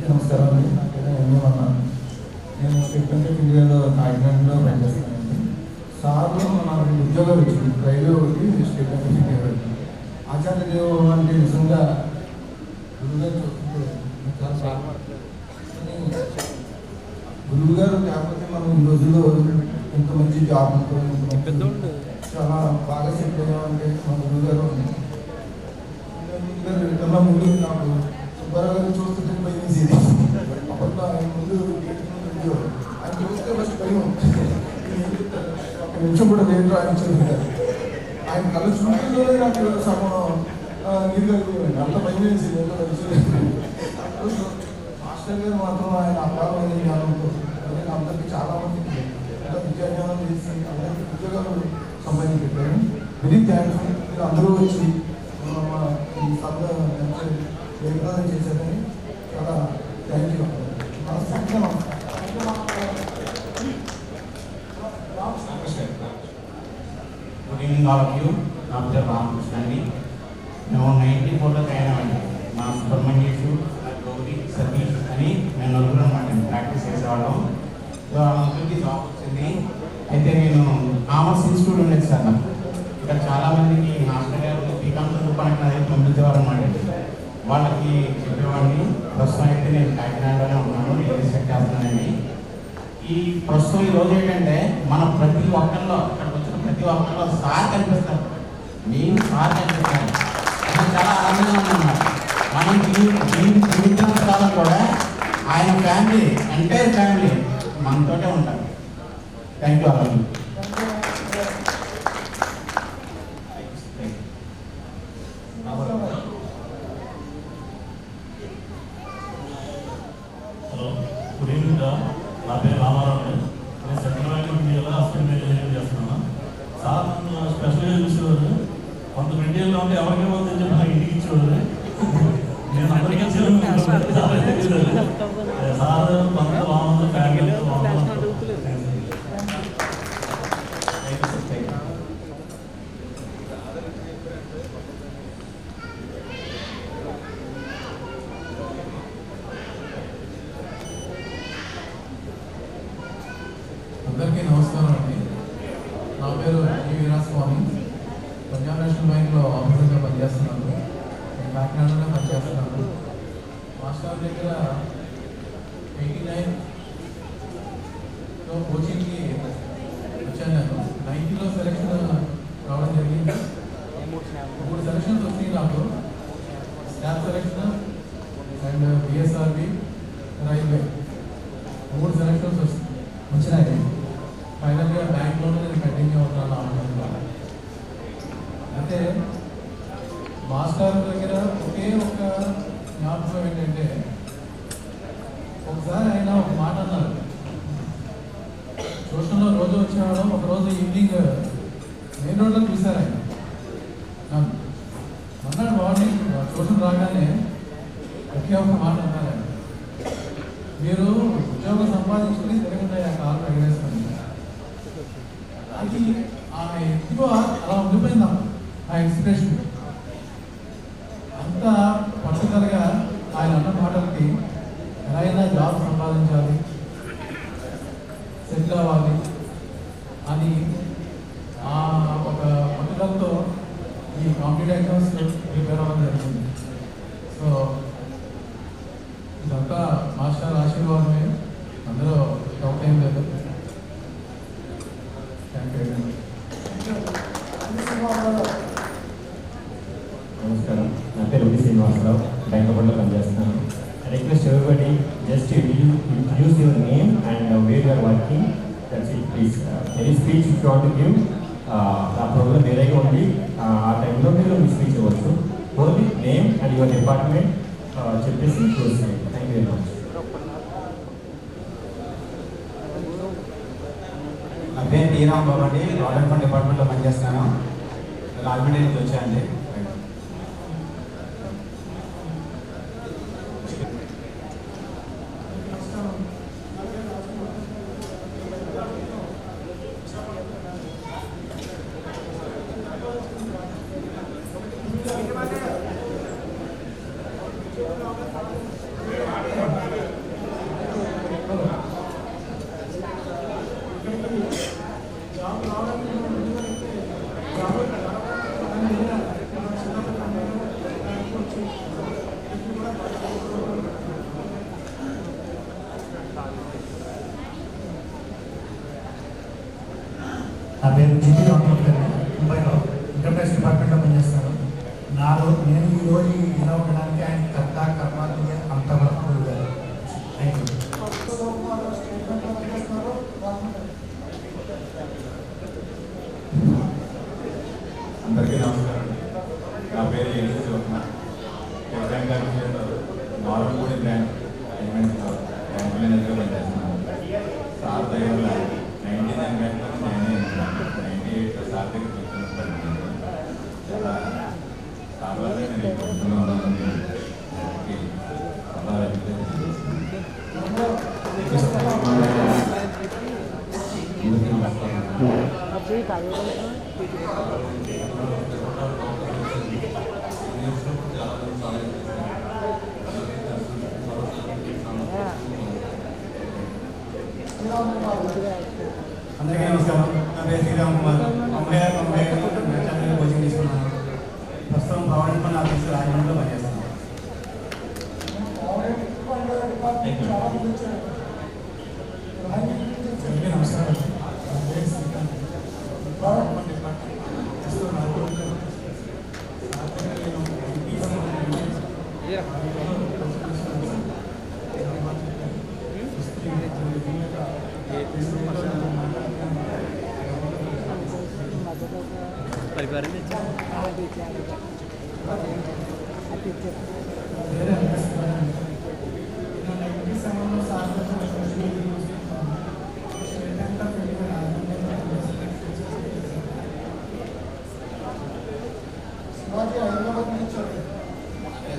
R: నమస్కారం అండి. నా పేరు ఎన్నో. నేను ఫిఫ్టీన్ ఇండియాలో కాకినాడలో పనిచేస్తానండి. సార్లు నాకు ఉద్యోగాలు వచ్చింది. రైల్వే ఒకటి, స్టేట్ బ్యాంక్ ఆఫ్ ఇండియా ఒకటి. ఆచార్య దేవ అంటే నిజంగా గురువుగారు చూస్తుంటే గురువు గారు లేకపోతే మనం ఈ రోజుల్లో ఇంత మంచి జాబ్ ఉంటుంది, చాలా బాగా సెటిల్ అయ్యామంటే మన గురువు గారు. కన్నా ముందు నాకు సుబ్బారావు గారు చూస్తుంటే భయం వేసేది. అప్పట్లో ఆయన ముందు ఆయన చూస్తే ఫస్ట్ భయం, ఒక నిమిషం కూడా వేరు రాయించారు. ఆయన కళ్ళు చూపులోనే నాకు సగం నీరు కలిగిపోయింది. అంత భయం వేసేది. మాస్టర్ గారు మాత్రం ఆయన అపారమైన జ్ఞానంతో అందరికీ చాలా మందికి విద్యాజ్ఞానం చేసి అందరికీ ఉద్యోగాలు సంపాదించి పెట్టారు. Very thanks. మీరు అందరూ వచ్చి ఈ సభ జయప్రదం చేశారని చాలా thank you.
K: Good evening all of you. నా పేరు రామకృష్ణ అండి. మేము 94లో జాయిన్ అవ్వండి. మా సుబ్రహ్మణ్యేషు, గౌరీ, సతీష్ అని మేము నలుగురు అనమాట ప్రాక్టీస్ చేసేవాళ్ళం. సో ఆ ముగ్గురికి జాబ్ వచ్చింది. అయితే నేను కామర్స్ ఇన్స్టిట్యూట్ ఉండేది సార్ నాకు. ఇక్కడ చాలామందికి మాస్టర్ గారు బీకామ్ చదువుకోవడానికి నా దగ్గర పంపించేవారు అనమాట. వాళ్ళకి చెప్పేవాడిని. ప్రస్తుతం అయితే నేను కాకినాడలోనే ఉన్నాను, రియల్ ఎస్టేట్ చేస్తున్నానండి. ఈ ప్రస్తుతం ఈరోజు ఏంటంటే మనం ప్రతి ఒక్కరిలో ఇక్కడికి వచ్చిన ప్రతి ఒక్కరిలో సార్ కనిపిస్తారు. నేను సార్ కనిపిస్తాను. నాకు చాలా ఆనందంగా ఉందన్నమాట. మనం జీవితం కాలం కూడా ఆయన ఫ్యామిలీ, ఎంటైర్ ఫ్యామిలీ మనతోటే ఉంటారు. Thank you all.
S: Hello, good evening రా. నా పేరు రామారావు. నేను సెంట్రల్ బ్యాంక్ ఆఫ్ ఇండియాలో అసిస్టెంట్ మేనేజర్ చేస్తున్నాను. సార్ నన్ను స్పెషల్గా చూసేవారు. కొంత ఇండియాలో ఉంటే ఎవరికి పోతుందని చెప్పి నాకు ఇంటికి ఇచ్చేవారు. నేను అందరికీ ఇచ్చేవారు. సార్ కొంత బాగుంది, ఫ్యామిలీ బాగుంది.
R: అందరికీ నమస్కారం అండి. నా పేరు వీరాస్వామి. పంజాబ్ నేషనల్ బ్యాంక్లో ఆఫీసర్గా పనిచేస్తున్నాను. నేను కాకినాడలోనే పనిచేస్తున్నాను. మాస్టర్ దగ్గర 89లో కోచింగ్కి వచ్చాను. నేను 90లో సెలెక్షన్ రావడం జరిగింది. 3 సెలక్షన్స్ వచ్చినాయి నాకు. Staff selection and BSRB, railway 3 selections వచ్చినాయి. ఫైనల్గా బ్యాంక్లోనే నేను కంటిన్యూ అవుతున్నాను ఆన్లైన్లో. అయితే మాస్టర్ దగ్గర ఒకే ఒక జ్ఞాపకం ఏంటంటే, ఒకసారి ఆయన ఒక మాట అన్నారు. ట్యూషన్లో రోజు వచ్చేవాడు. ఒకరోజు ఈవినింగ్ మెయిన్ రోడ్లో చూశారు ఆయన నన్ను. మొన్నటి మార్నింగ్ ట్యూషన్ రాగానే ఒకే ఒక మాట అన్నారు ఆయన, మీరు ఉద్యోగం సంపాదించుకుని తిరగండి ఆ కాలు ఎగరేసుకుని. అది ఆ ఎక్కువ అలా ఉండిపోయింది ఆ ఎక్స్ప్రెషన్. అంత పట్టుదలగా ఆయన అన్న మాటలకి ఎలా అయినా జాబ్ సంపాదించాలి, సెటిల్ అవ్వాలి అని ఆ ఒక పట్టుదలతో ఈ కాంపిటేటివ్ ఎగ్జామ్స్ ప్రిపేర్ అవ్వడం జరిగింది. సో ఇదంతా మాస్టర్ ఆశీర్వాదమే, అందులో డౌట్ ఏం లేదు. Thank you very much.
E: నమస్కారం, నా పేరు వి శ్రీనివాసరావు. బ్యాంక్ ఆఫ్ బరోడాలో పనిచేస్తున్నాను. I request everybody just introduce your name and where you are working. That's it, please. Any speech if you want to give, ఆ ప్రోగ్రామ్ వేరేగా ఉంది. ఆ టైంలో మీరు మీ స్పీచ్ ఇవ్వచ్చు. Only name and your department చెప్పేసి క్లోజ్ చేయండి. Thank you very much.
N: నా పేరు టీ రాంబాబు అండి. రాడ్ అండ్ ఫండ్ డిపార్ట్మెంట్లో పనిచేస్తాను. రాజమండ్రి నుంచి వచ్చానండి.
M: నా పేరు జీవి రామకృష్ణ. ముంబైలో ఇన్కమ్ ట్యాక్స్ డిపార్ట్మెంట్లో పనిచేస్తాను. నేను ఈరోజు ఇలా ఉండడానికి ఆయన కర్త కర్మ అంతవరకు థ్యాంక్ యూ.
T: అందరికీ నమస్కారం. నా పేరు ఎన్ఎస్ శివకుమార్. బ్యాంక్ నార్మల్గూడి బ్యాంక్ పేమెంట్స్లో బ్యాంక్ మేనేజర్గా పనిచేస్తున్నాను. సార్ దగ్గర 99 బ్యాంక్లో జాయిన్ అయ్యాను. 98లో సార్ దగ్గర పనిచేస్తున్నాను. చాలా సార్ వల్ల నేను ఇక్కడ ఉన్నాను.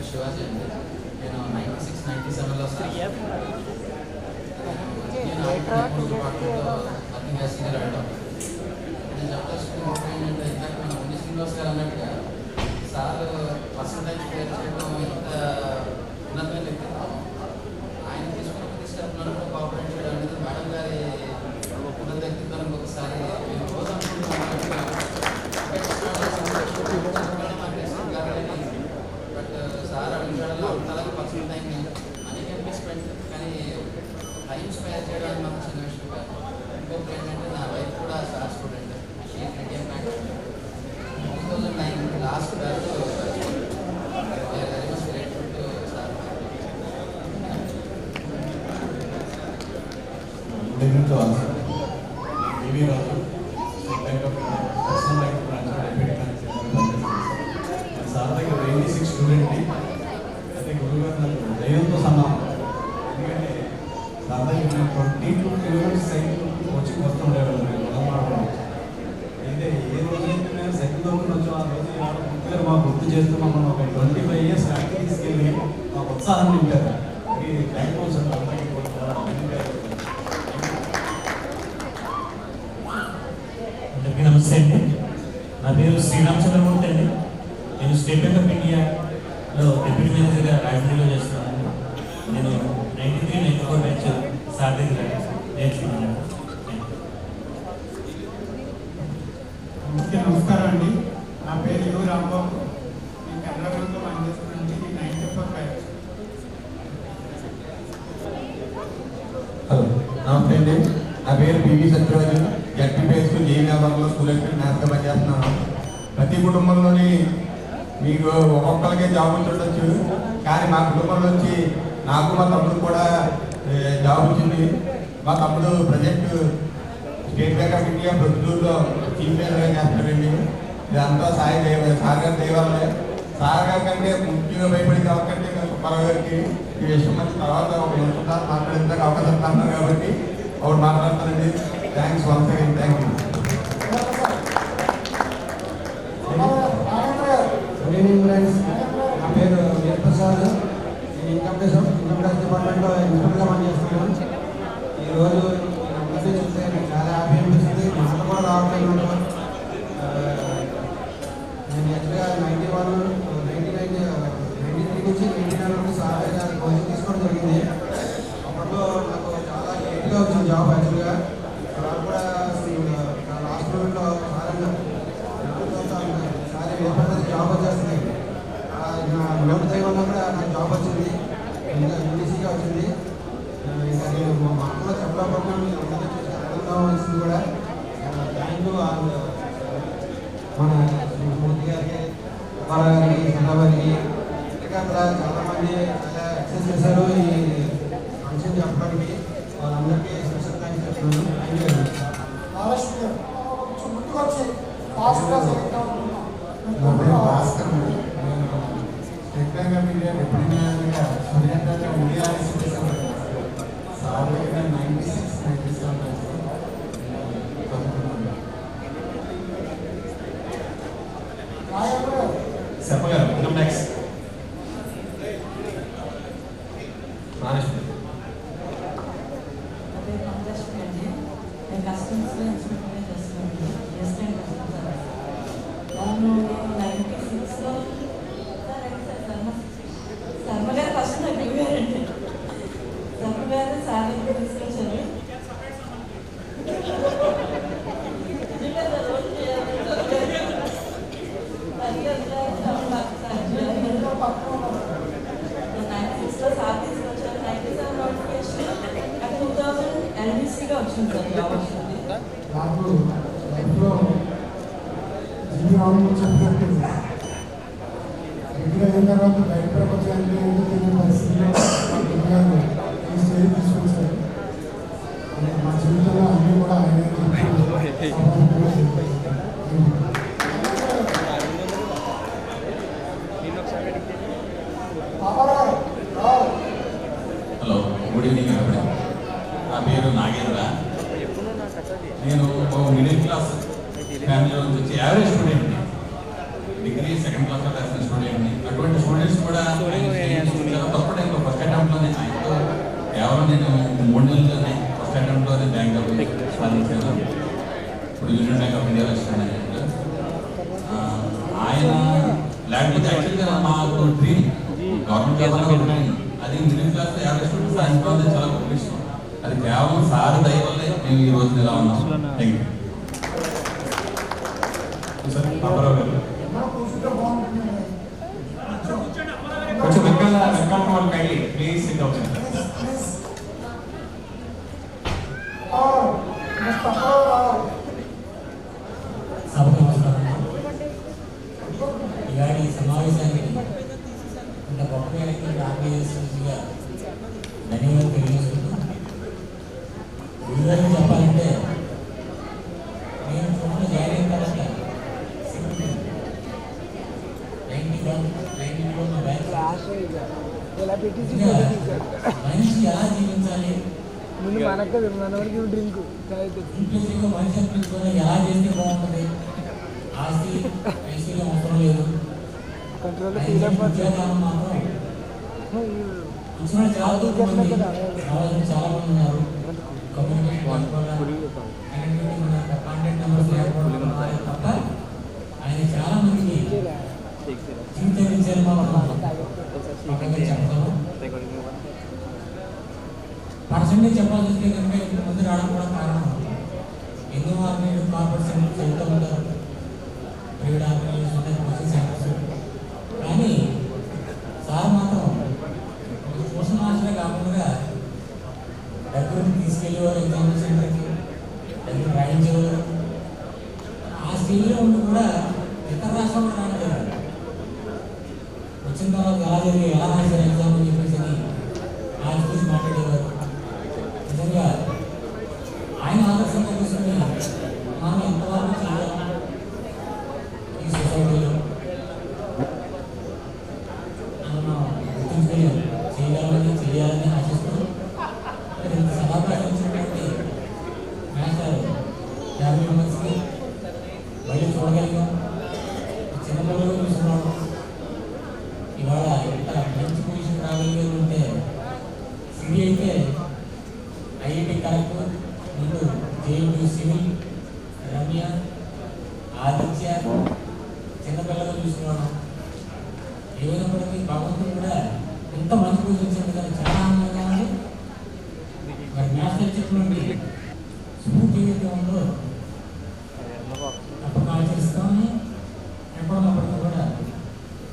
U: శివాజీ అండి. నేను 96, 97లో వర్కింగ్ యాజ్ సీనియర్ అడల్ట్. నేను చెప్పదలుచుకున్న ఏంటంటే ఇందాక మన ఉన్ని శ్రీనివాస్ గారు అన్నట్టుగా సార్ పర్సంటేజ్ క్లియర్ చేయడం ఇంత ఉన్నతమైన వ్యక్తిత్వం. ఆయన తీసుకున్న ప్రతి స్టెప్లను కోఆపరేట్ చేయడం అనేది మేడం గారి ఉన్నత వ్యక్తిత్వానికి ఒకసారి మేము రోజు బట్ సార్ అడుగుతాడల్లో అలాగే పర్సనల్ టైం అనేక ఇన్వెస్ట్మెంట్ కానీ టైం స్పేర్ చేయడానికి మాత్రం చిన్న విషయం కాదు. ఇంకొకటి ఏంటంటే నా వైఫ్ కూడా sir student. She Indian bank 2009 last batch. Very much grateful to sir.
V: Sir దగ్గర 86 స్టూడెంట్ని అయితే గురువుగారు నాకు దైవంతో సమానం. ఎందుకంటే సార్ దగ్గర 22 కిలోమీటర్స్ సైకిల్ కోచింగ్ వస్తూ ఉండేవాళ్ళు గుణమాడడం. అయితే ఏ రోజైతే మేము సైకిల్ దొరుకుని వచ్చాం ఆ రోజు ఇవాళ గుర్తుగారు మాకు గుర్తు చేస్తూ మమ్మల్ని ఒక 25 years బ్యాక్కి తీసుకెళ్ళి మా ఉత్సాహాన్ని నింపారు. ఈ థ్యాంక్ యూ సార్.
E: అందరికీ నమస్తే అండి. నా పేరు శ్రీరామచంద్రమూర్తి అండి. నేను స్టేట్ బ్యాంక్ ఆఫ్ ఇండియాలో డిప్యూటీ మేనేజర్గా రాజధానిలో చేస్తున్నాను. నేను 93, 94 బ్యాచ్ సార్ దగ్గర నేర్చుకున్నాను.
K: అందరికీ నమస్కారం అండి. నా పేరు యు రాంబాబు. నేను కెనరా బ్యాంక్లో పనిచేస్తున్నాను. 94 బ్యాచ్.
V: హలో నమస్తే అండి. నా పేరు పివి సత్యరాజు. జడ్పీపీఎస్ జేవీనగర్లో స్కూల్ అసిస్టెంట్ మ్యాథ్స్గా పనిచేస్తున్నాను. ప్రతి కుటుంబంలోని మీకు ఒక్కొక్కరికే జాబ్ వచ్చి ఉండొచ్చు, కానీ మా కుటుంబంలో వచ్చి నాకు మా తమ్ముడు కూడా జాబ్ వచ్చింది. మా తమ్ముడు present state bank of India ప్రొద్దుటూరులో చీఫ్ మేనేజర్గా చేస్తాడండి. ఇదంతా సార్ గారి దేవాలే. సార్ గారి కంటే ముఖ్యంగా భయపడింది ఎవరికంటే సుబ్బారావు గారికి. ఈ విషయం మంచి తర్వాత ఒక నిమిషం మాట్లాడేందుకు అవకాశం అన్నారు కాబట్టి ఒకటి మాట్లాడతానండి. Thanks once again. Thank you.
W: Good evening friends. నా పేరు వీరప్రసాద్. నేను ఇన్కమ్ ట్యాక్స్ డిపార్ట్మెంట్లో ఇన్స్పెక్టర్గా పనిచేస్తున్నాను. ఈరోజు అందరినీ చూస్తే నాకు చాలా హ్యాపీ అనిపిస్తుంది. మాట కూడా రావట్లేదు. నేను యాక్చువల్గా 91, 93 నుంచి 99 వరకు సార్ గారి కోచింగ్ తీసుకోవడం జరిగింది. అప్పట్లో నాకు చాలా లేట్గా వచ్చింది జాబ్. యాక్చువల్గా సార్ కూడా లాస్ట్ మూమెంట్లో సార్ ఏర్పడిన జాబ్ వచ్చేస్తుంది. నా లోటు దైవంలో కూడా నాకు జాబ్ వచ్చింది. ఇంకా యూనిసీగా వచ్చింది. ఇంకా నేను మా మాటలో చెప్పలేకపోతున్నాను. మీరు అందరినీ చూసి ఆనందం వచ్చింది కూడా. థ్యాంక్ యూ మన మూర్తి గారికి, సుబ్బారావు గారికి, చంద్రబాబుకి, ఇంకా చాలామంది చాలా ఎక్సైజ్ చేశారు ఈ ఫంక్షన్ చెప్పడానికి. వాళ్ళందరికీ స్పెషల్ థ్యాంక్స్ చెప్తున్నాను. Thank you.
R: నా పేరు భాస్కర్. నేను state bank of India deputy మేనేజర్గా సూర్యాపేట ఇండియా సార్ దగ్గర 96, 97
C: చెప్పగారు ఇన్కమ్ ట్యాక్స్ మేనేజ్మెంట్.
L: అదే కాంట్రాక్ట్ అండి. నేను కస్టమర్స్లో ఇన్స్పెక్టర్గా చేస్తున్నాను. Assistant customer. నన్ను 96లో శర్మ గారు ఫస్ట్ నాకు ఇవ్వారండి. శర్మ గారు సార్ తీసుకొచ్చారు.
R: నాకు లైఫ్లో జీవితంలో చెప్పినట్టు రెగ్యులర్ అయిన తర్వాత బయట ప్రపంచానికి ఏంటో తెలియని పరిస్థితిలో గురుగారు ఈ స్టేజ్ తీసుకొచ్చారు. మా జీవితంలో అన్నీ కూడా ఆయన
T: హలో, గుడ్ ఈవినింగ్ ఎవరి. నా పేరు నాగేంద్ర. నేను ఒక మిడిల్ క్లాస్ ఫ్యామిలీలో నుంచి వచ్చి యావరేజ్ స్టూడెంట్ని, డిగ్రీ సెకండ్ క్లాస్లో రాసిన స్టూడెంట్ని. అటువంటి స్టూడెంట్స్ కూడా చాలా తక్కువ టైంలో ఫస్ట్ అటెంప్ట్లోనే ఆయనతో కేవలం నేను 3 నెలల్లోనే ఫస్ట్ అటెంప్ట్లోనే బ్యాంక్ ఆఫ్ సాధించాను. ఇప్పుడు యూనియన్ బ్యాంక్ ఆఫ్ ఇండియాలో ఇస్తున్నాను. ఆయన లేకపోతే యాక్చువల్గా మాకు డ్రీమ్ గవర్నమెంట్ జాబ్లో అది మిడిల్ క్లాస్ యావరేజ్ స్టూడెంట్స్ సాధించడం చాలా గొప్ప విషయం. అది కేవలం సార్ దయ వల్లే మేము ఈ రోజు ఇలా ఉన్నాం. Thank you sir. పాపరావు గారు కొంచెం వెనకాల వాళ్ళు కైండ్లీ ప్లీజ్ సిట్ అవుట్.
A: సభకు నమస్కారం. ఇవాళ ఈ సమావేశానికి ఇంత గొప్పగా ఆర్గనైజేషన్గా ధన్యవాదాలు తెలియజేస్తున్నాను. వివరంగా చెప్పాలంటే నేను ఫోన్లో జాయిన్ అయిన తర్వాత 92 మా బ్యాంక్ మనిషి ఎలా జీవించాలి, ఇంట్రెస్ట్గా మనిషి అనిపించుకొని ఎలా చేస్తే బాగుంటుంది, ఆస్తి ఐశ్వర్యం అవసరం లేదు, ఉద్యోగాలు మాత్రం కూర్చున్న చాలా మంది ఉన్నారు. కమ్యూనికేషన్ కాంటాక్ట్ నెంబర్స్ లేకపోవడం తప్ప ఆయన చాలా మందికి జీవితం ఇచ్చారు. చెప్పగలను పర్సెంటేజ్ చెప్పాల్సి వస్తే కనుక ఇంతమంది రావడం కూడా కారణం. ఎన్నో ఆర్గనైజేషన్ కార్పొరేట్ సెంటర్స్ వెళ్తూ ఉంటారు, ప్రైవేట్ ఆర్గనైజేషన్ ఉంటాయి, కోచింగ్ సెంటర్స్. కానీ సార్ మాత్రం సోషల్ మాస్టరే కాకుండా దగ్గరకు తీసుకెళ్ళేవారు, ఎగ్జామినేషన్ సెంటర్కి దగ్గర రాయించేవారు. ఆ స్టేజ్లో ఉండి కూడా ఇతర రాష్ట్రంలో రాయలేదు. వచ్చిన తర్వాత ఎలా జరిగి ఎలా రాశారు ఎగ్జామ్ అని చెప్పేసి ఆయన చూసి మాట్లాడేవారు. నిజంగా ఆయన ఆదర్శంగా తీసుకుని మనం ఎంతవరకు చేయాలి ఈ సొసైటీలో మనం గుర్తుంచుకొని చేయాలని ఆశిస్తూ సభాపతి ఇచ్చినటువంటి మాస్టర్ 50 మెంబర్స్కి మళ్ళీ చూడగలిగాం. చిన్నపిల్లలు చూస్తున్నాం. ఇవాళ ఎంత మంచి పొజిషన్ రాగలిగారు అంటే సివి అయితే ఐఐటి కరెక్ట్, ముందు జేఎన్యూ సివిల్, రమ్య, ఆదిత్య చిన్నపిల్లలు చూస్తున్నాడు. ఏమైనప్పటికీ భగవంతుడు కూడా ఎంత మంచి పొజిషన్ ఇచ్చాడు కదా, చాలా ఆనందంగా ఉంది. మరి మాస్టర్ చెప్పినటువంటి